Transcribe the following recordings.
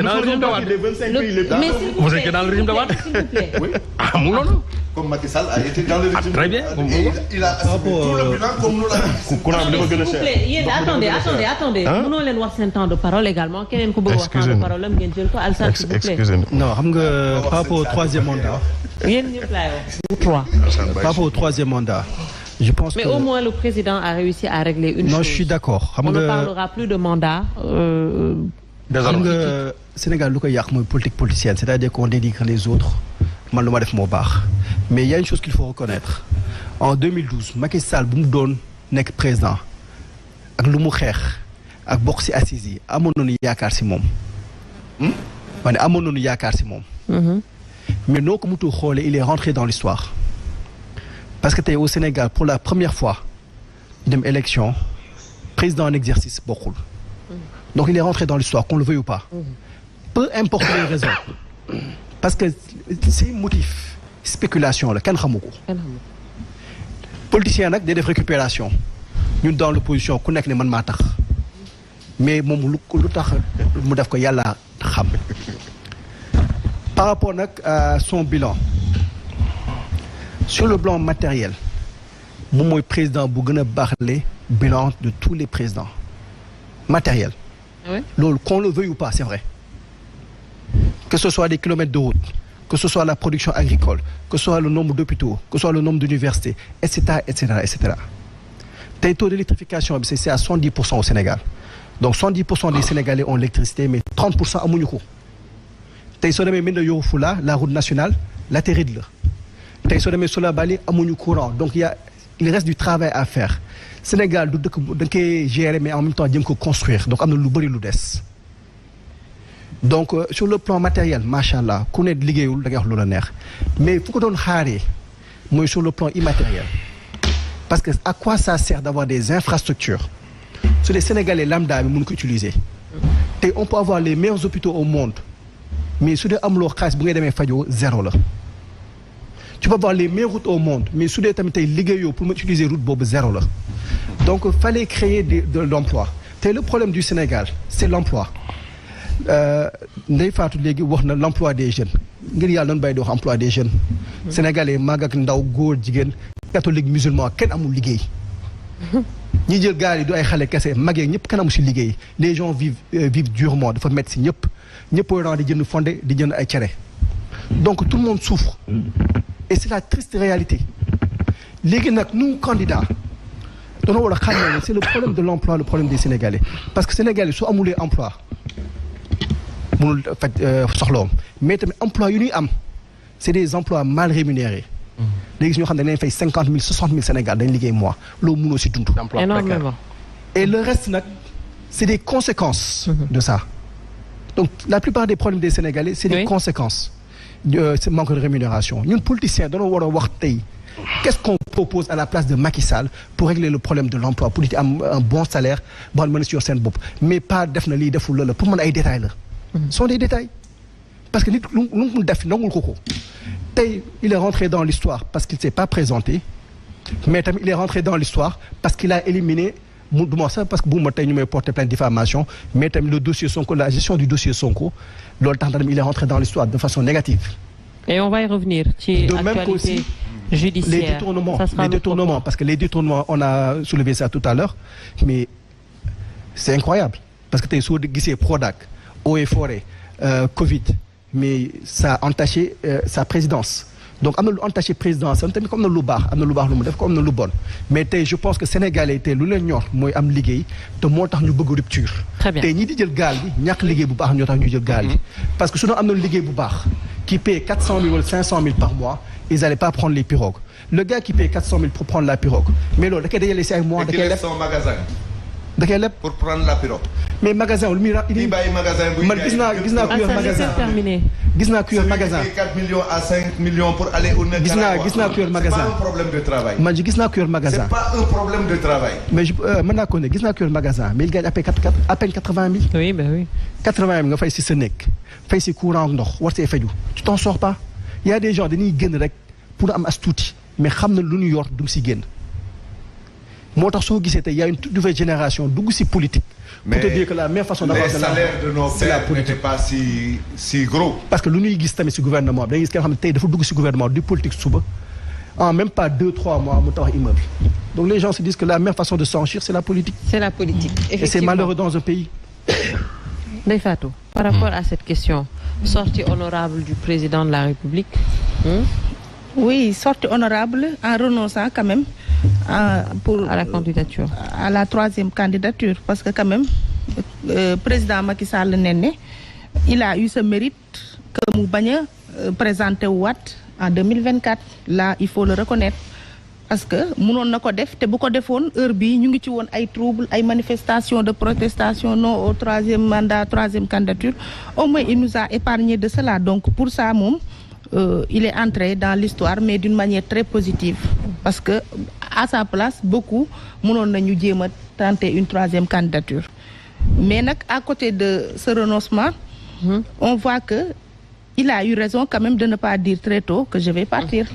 étiez dans le régime de Wade. Vous étiez dans le régime de Wade. Oui. Ah mu noonu. Comme Macky Sall a été dans le régime. Très bien. Il a assumé tout le bilan comme nous l'avons. courant bi dafa gën a cher. yéen attendez. mënoo leen wax seen temps de parole également keneen ku bëgg wax temps de parole am ngeen jël ko Alassane s'il vous plaît. Excusez-moi. non xam nga par rapport au troisième mandat. yéen ñëpp laay wax. ou trois. Par rapport au troisième mandat. Je pense mais que... au moins le président a réussi à régler une chose. Non, je suis d'accord. On ne parlera plus de mandat. xam nga Sénégal lu ko yàq mooy politique politicienne, c'est-à-dire qu'on dénigre les autres. Man lu ma def moo baax. Mais il y a une chose qu'il faut reconnaître. En 2012, Macky Sall bu mu doon nekk président ak lu mu xeex ak bokk ci assises yi amoon nañu yaakaar ci moom. ma ne amoon nañu yaakaar ci moom. Mais noo ko mutu xoolee il est rentré dans l'histoire. Parce que tey au Sénégal pour la première fois dem élection président en exercice bokkul. Donc il est rentré dans l'histoire qu'on le veuille ou pas. Peu importe les raisons. Parce que c'est motif spéculation la kenn xamu ko. Politicien nag day def récupération ñun dans l'opposition ku nekk ne man maa tax mais moom lu tax mu def ko yàlla xam. Par rapport nag à son bilan sur le plan matériel moom mooy président bu gën a baaxle bilan de tous les présidents matériel. Oui. Loolu qu'on le veuille ou pas c'est vrai. Que ce soit des kilomètres de route, que ce soit la production agricole, que ce soit le nombre d'hôpitaux, que ce soit le nombre d'universités, etc., etc., etc. Tey taux d'électrification bi c'est à 70% au Sénégal. Donc 70% des Sénégalais ont l'électricité mais 30% amuñu ko. Tey soo demee Médina Yoro Foulah la route nationale latérite la. Tey soo demee Sola Bali amuñu courant donc il reste du travail à faire. Sénégal du dëkk da nga koy gérer mais en même temps jëm ko construire donc am na lu bëri lu des. Donc sur le plan matériel macha allah ku ne liggéeyul da ngay wax lu la neex mais fu ko doon xaaree mooy sur le plan immatériel parce que à quoi ça sert d'avoir des infrastructures su dee Sénégalais lambda bi mënu ko utiliser te on peut avoir les meilleurs hôpitaux au monde mais su dee amuloo xaalis bu ngay demee fajoo zéro la tu peux avoir les meilleures routes au monde mais su dee tamit tey liggéeyoo pour mu utiliser route boobu zéro la donc fallait créer de l'emploi te le problème du Sénégal c'est l'emploi. Ndeye Fatou léegi wax na l'emploi des jeunes ngir yàlla doon bàyyi di wax emploi des jeunes sénégalais mag ak ndaw góor jigéen catholique musulman kenn amul liggéey ñi jël gaal yi du ay xale kese mag yeeg ñëpp kenn amul si liggéey les gens vivent durement dafa métti si ñëpp ran di jënd fondé di jënd ay cere donc tout le monde souffre et c'est la triste réalité léegi nag nous candidats dañoo war a xam ne c'est le problème de l'emploi le problème des Sénégalais parce que Sénégalais su amulee emploi mënul faj soxlawam mais tamit emploi yu ñuy am c'est des emplois mal rémunérés. léegi ñoo xam ne dañ leen fay 50 000 60 000 Sénégal dañ liggéey mois loolu mënoo si dund. énormément. Et le reste nag c'est des conséquences. de ça donc la plupart des problèmes des Sénégalais c'est des conséquences de ce manque de rémunération ñun politiciens dañoo war a wax tey qu'est-ce qu'on propose à la place de Macky Sall pour régler le problème de l'emploi pour nit am un bon salaire boo xam ne mën na si yor seen bopp mais pas def na lii deful la pour mën ay détails la. Ce sont des détails parce que nit lu mu def nangul ko tey il est rentré dans l'histoire parce qu'il s'est pas présenté mais tamit il est rentré dans l'histoire parce qu'il a éliminé mu du ma sax parce que bu ma tey ñu may porter plainte diffamation mais tamit le dossier Sonko la gestion du dossier Sonko loolu tax na tamit il est rentré dans l'histoire de façon négative. Et on va y revenir ci actualité judiciaire. Les détournements parce que les détournements on a soulevé ça tout à l'heure mais c'est incroyable parce que tey soo gisee Prodac Eaux et Forêts Covid mais ça a entaché sa présidence donc am na lu entaché présidence am tamit comme am na lu baax lu mu def ko am na lu bon mais tey je pense que Sénégalais tey lu leen ñor mooy am liggéey te moo tax ñu bëgg rupture. Très bien tey ñi di jël gaal bi ñàkk liggéey bu baax ñoo tax ñu jël gaal bi parce que su doon am na liggéey bu baax qui paye 400 000 wala 500 000 par mois ils n'allaient pas prendre les pirogues le gars qui paye 400 000 pour prendre la pirogue mais loolu da koy dajale si ay mois da koy leb son magasin. da koy leb pour prendre la pirogue. mais magasin lu muy di bàyyi magasin buy man gis naa ku yor magasin gis naa ku yor magasin 4 millions à 5 millions pour aller au gis naa ku yor magasin c'est pas un problème de travail. man gis naa ku yor magasin c'est pas un problème de travail. mais mën naa ko ne gis naa ku yor magasin mais il gagne à peine 80 000. oui ben oui. 80 000 nga fay si sa nekk fay si courant ndox war see faju tu t'en sors pas il y a des gens dañuy génn rek pour am as tuuti mais xam na lu ñu yor du si génn moo tax soo gisee tey y a une toute nouvelle génération dugg si politique. mais pour te dire que la meilleure façon d'avoir les salaires de nos pères n'étaient pas si gros. parce que lu ñuy gis tamit si gouvernement bi da ngay gis kenn xam ne tey dafa dugg si gouvernement du politique suba en même pas 2-3 mois mu tax immeuble. donc les gens se disent que la meilleure façon de s'enrichir c'est la politique. C'est la politique, effectivement. Et c'est malheureux dans un pays. Ndeye Fatou, par rapport à cette question, sortie honorable du président de la République. Oui, sortie honorable en renonçant quand même à la candidature. À la 3e candidature. Parce que quand même, président Macky Sall Néné, il a eu ce mérite que Moubanya présenté Ouatt en 2024. Là, il faut le reconnaître. Parce que mënoon na ko def te bu ko defoon heure bii ñu ngi ci woon ay troubles ay manifestations de protestation non au 3e mandat 3e candidature au moins il nous a épargné de cela. Donc pour ça moom il est entré dans l'histoire mais d'une manière très positive parce que à sa place beaucoup mënoon nañu jéem a tenter une 3e candidature. Mais nag à côté de ce renoncement on voit que il a eu raison quand même de ne pas dire très tôt que je vais partir.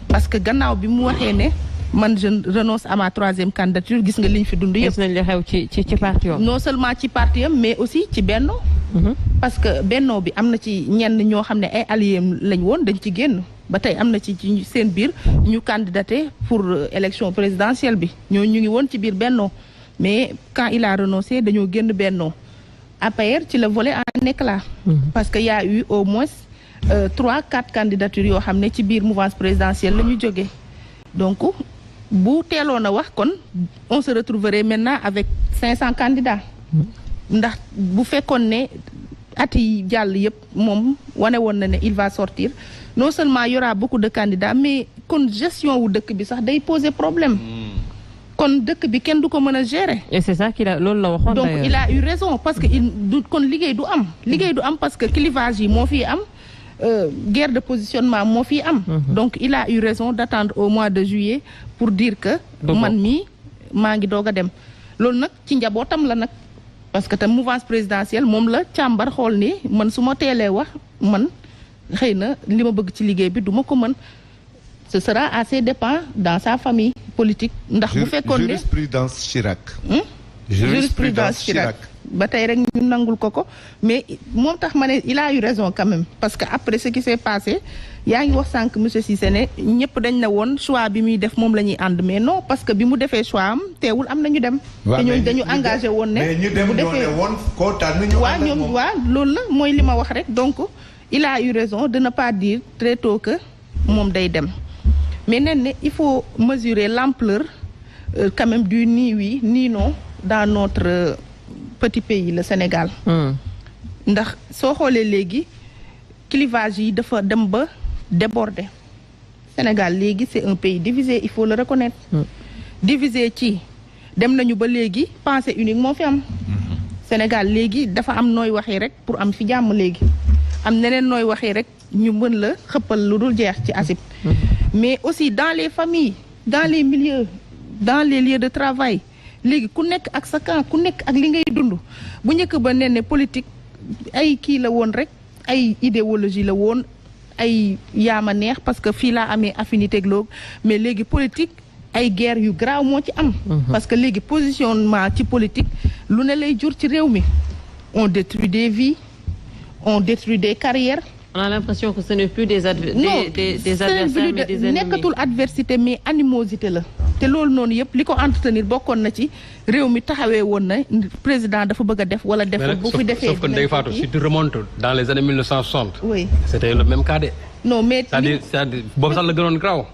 Parce que gannaaw bi mu waxee ne man je renonce à ma 3e candidature gis nga liñ fi dund yëpp. gis nañ li xew ci parti am. non seulement ci parti am mais aussi ci Benno. parce que Benno bi am na ci ñenn ñoo xam ne ay alliés lañ woon dañ ci génn ba tey am na ci seen biir ñu candidaté pour élection présidentielle bi ñoo ñu ngi woon ci biir Benno mais quand il a renoncé dañoo génn Benno APR ci la volé en éclat. parce que y a eu au moins 3-4 candidatures yoo xam ne ci biir mouvance présidentielle la ñu jógee donc bu teeloon a wax kon on se retrouverait maintenant avec 500 candidats ndax bu fekkoon ne at yi jàll yëpp moom wane woon na ne il va sortir non seulement y aura beaucoup de candidats mais kon gestion wu dëkk bi sax day poser problème kon dëkk bi kenn du ko mën a gérer. et c'est ça qu'il a loolu la waxoon donc il a eu raison parce que kon liggéey du am parce que clivage yi moo fi am. Guerre de positionnement moo fi am. Donc il a eu raison d'attendre au mois de juillet pour dire que man mii maa ngi doog a dem loolu nag ci njabootam la nag parce que tam mouvance présidentielle moom la càmbar xool ni man su ma teelee wax man xëy na li ma bëgg ci liggéey bi du ma ko mën ce sera à ses dépens dans sa famille politique ndax bu fekkoon ne jurisprudence Chirac. Jurisprudence Chirac ba tey rek ñu nangul ko mais moom tax ma ne il a eu raison quand même parce que après ce qui s'est passé yaa ngi wax sànq monsieur Cissé ne ñëpp dañ ne woon choix bi muy def moom la ñuy ànd mais non parce que bi mu defee choix am teewul am na ñu dem. te ñooñu dañu engagé woon ne. mais ñu dem ñoo ne woon koo tànn ñu ànd ak moom waaw loolu la mooy li ma wax rek donc il a eu raison de ne pas dire très tôt que moom day dem mais nen ne il faut mesurer l'ampleur quand même du ni oui ni non dans notre petit pays le Sénégal. ndax soo xoolee léegi clivage yi dafa dem ba déborder Sénégal léegi c'est un pays divisé il faut le reconnaître. divisé ci dem nañu ba léegi pensée unique moo fi am. Sénégal léegi dafa am nooy waxee rek pour am fi jàmm léegi am neneen nooy waxee rek ñu mën la xëppal lu dul jeex ci asib. mais aussi dans les familles dans les milieux dans les lieux de travail. léegi ku nekk ak sa camp ku nekk ak li ngay dund bu njëkk ba ne politique ay kii la woon rek ay idéologie la woon ay yaama neex parce que fii laa amee affinité ak mais léegi politique ay guerre yu graaw moo ci am. parce que léegi positionnement ci politique lu ne lay jur ci réew mi on détruit des vies on détruit des carrières. On a l'impression que ce n'est plus des adversaires mais des ennemis. nekkatul adversité mais animosité la. te loolu noonu yëpp li ko entretenir bokkoon na ci réew mi taxawee woon na président dafa bëgg a def wala deful bu fi defee sauf que Ndeye Fatou si tu remontes dans les années 1960. oui c'était le même cas de. non mais c'est-à-dire boobu sax la gënoon graw.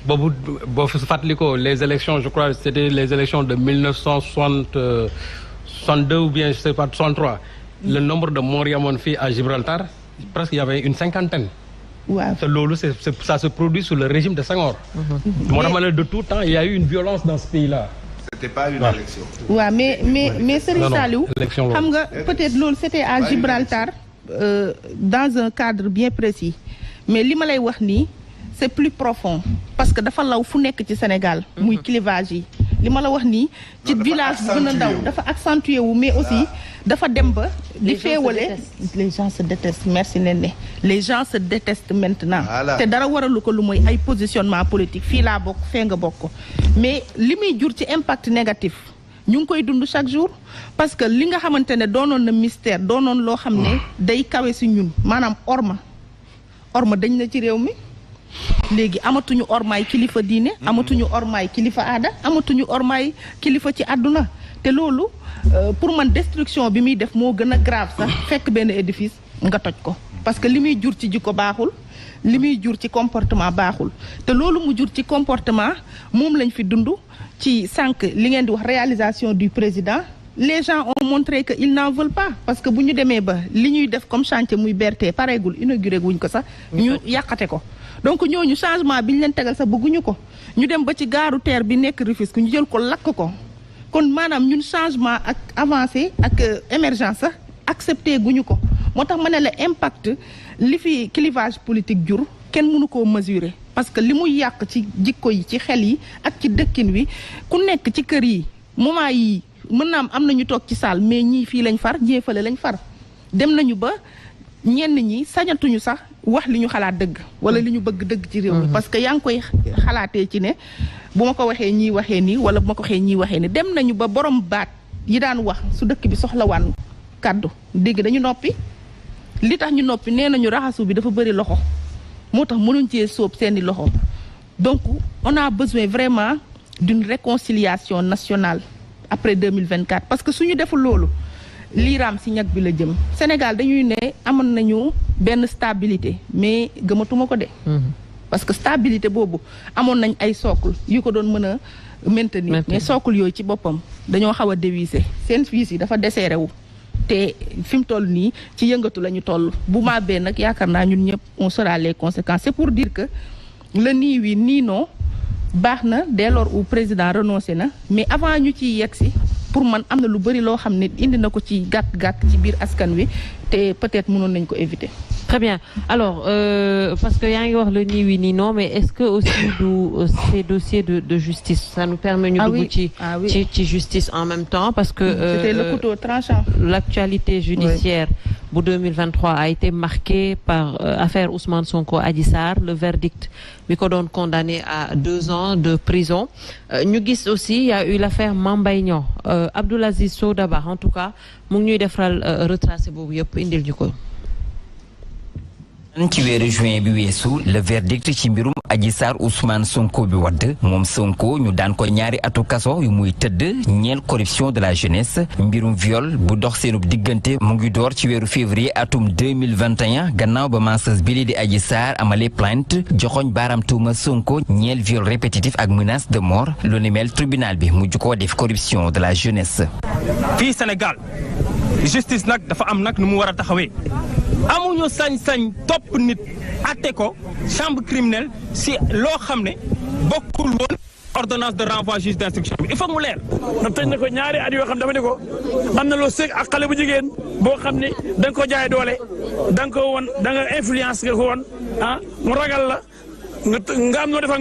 boobu boo fàttali ko les élections je crois c'était les élections de 1962 ou bien je sais pas 63. le nombre de morts yi amoon fii à Gibraltar presque il y avait une 50aine. waaw te loolu ça se produit sous le régime de Senghor. moo tax ma ne de tout temps il y a eu une violence dans ce pays-là. c'était pas une élection. waaw mais Serigne Saliou xam nga peut-être loolu c'était à Gibraltar dans un cadre bien précis mais li ma lay wax nii c'est plus profond parce que dafa law fu nekk ci Sénégal. muy clivage yi li ma la wax nii. ci village bu gën a ndaw dafa accentué wu mais aussi dafa dem ba di féewale les gens se détestent merci Néné les gens se détestent maintenant te dara waralu ko lu mooy ay positionnement politique fii laa bokk fee nga bokk mais li muy jur ci impact négatif ñu ngi koy dund chaque jour parce que li nga xamante ne doonoon na mystère doonoon loo xam ne day kawe si ñun maanaam orma dañ na ci réew mi léegi amatuñu ormaay kilifa diine amatuñu ormaay kilifa aada amatuñu ormaay kilifa ci àdduna te loolu pour man destruction bi muy def moo gën a grave sax fekk benn édifice nga toj ko parce que li muy jur ci jikko baaxul li muy jur ci comportement baaxul te loolu mu jur ci comportement moom lañ fi dund ci sànq li ngeen di wax réalisation du président les gens ont montré que ils n'en veulent pas parce que bu ñu demee ba li ñuy def comme chantier muy BRT pareegul inauguré wuñ ko sax ñu yàqate ko donc ñooñu changement bi ñu leen tegal sax bëgguñu ko ñu dem ba ci gaaru terre bi nekk Rufisque ñu jël ko lakk ko kon maanaam ñun changement ak avancé ak émergence sax accepté guñu ko moo tax ma ne la impact li fi clivage politique jur kenn mënu koo mesurer parce que li muy yàq ci jikko yi ci xel yi ak ci dëkkin wi ku nekk ci kër yi moment yi mën naa am na ñu toog ci salle mais ñii fii lañ far jéefale lañ far dem nañu ba ñenn ñi sañatuñu sax wax li ñu xalaat dëgg wala li ñu bëgg dëgg ci réew mi parce que yaa ngi koy xalaatee ci ne bu ma ko waxee ñii waxee nii wala bu ma ko waxee ñii waxee nii dem nañu ba borom baat yi daan wax su dëkk bi soxlawaan kàddu dégg dañu noppi li tax ñu noppi nee nañu raxasu bi dafa bëri loxo moo tax mënuñ cee sóob seeni loxo donc on a besoin vraiment d'une réconciliation nationale après 2024 parce que suñu deful loolu liiraam si ñag bi la jëm Sénégal dañuy ne amoon nañu benn stabilité mais gëmatuma ko de parce que stabilité boobu amoon nañ ay socle yu ko doon mën a maintenir mais socle yooyu ci boppam dañoo xaw a dévisser seen fiis yi dafa desserré wu te fi mu toll nii ci yëngatu la ñu toll bu maa bee nag yaakaar naa ñun ñëpp on sera les conséquences c'est pour dire que le nii oui nii non baax na dès lors où président renoncé na mais avant ñu ciy yegg si pour man am na lu bëri loo xam ne indi na ko ci gàkk-gàkk ci biir askan wi te peut-être mënoon nañ ko éviter. Très bien alors parce que yaa ngi wax le ni oui ni non mais est-ce que aussi du ces dossiers de justice ça nous permet ñu dugg ci justice en même temps parce que c'était le couteau tranchant. L'actualité judiciaire bu 2023 a été marquée par affaire Ousmane Sonko Adji Sarr le verdict bi ko doon condamné à 2 ans de prison ñu gis aussi il y a eu l'affaire Mame Mbaye Niang Abdoul Aziz Sow Dabakh en tout cas mu ngi ñuy defaral retracé boobu yëpp indil ñu ko. ci weeru juin bi weesu le verdict ci mbirum Adji Sarr Ousmane Sonko bi wadd moom Sonko ñu daan ko 2 atu kaso yu muy tëdd ñeel corruption de la jeunesse mbirum viol bu dox seenub diggante mu ngi door ci weeru février atum 2021 gannaaw ba masseuse bi di Adji Sarr amale plainte joxoñ baaram tuuma Sonko ñeel viol répétitif ak menace de mort lu ni mel tribunal bi mujj koo def corruption de la jeunesse. fii Sénégal justice nag dafa am nag nu mu war a taxawee. amuñu sañ-sañ topp nit atte ko chambre criminelle si loo xam ne bokkul woon ordonnance de renvoi juge d'instruction bi il faut mu leer. ndax tëj na ko 2 at yoo xam dafa ne ko am na loo sëg ak xale bu jigéen boo xam ne da nga ko jaay doole da nga ko woon da nga influence nga ko woon mu ragal la nga am noo defal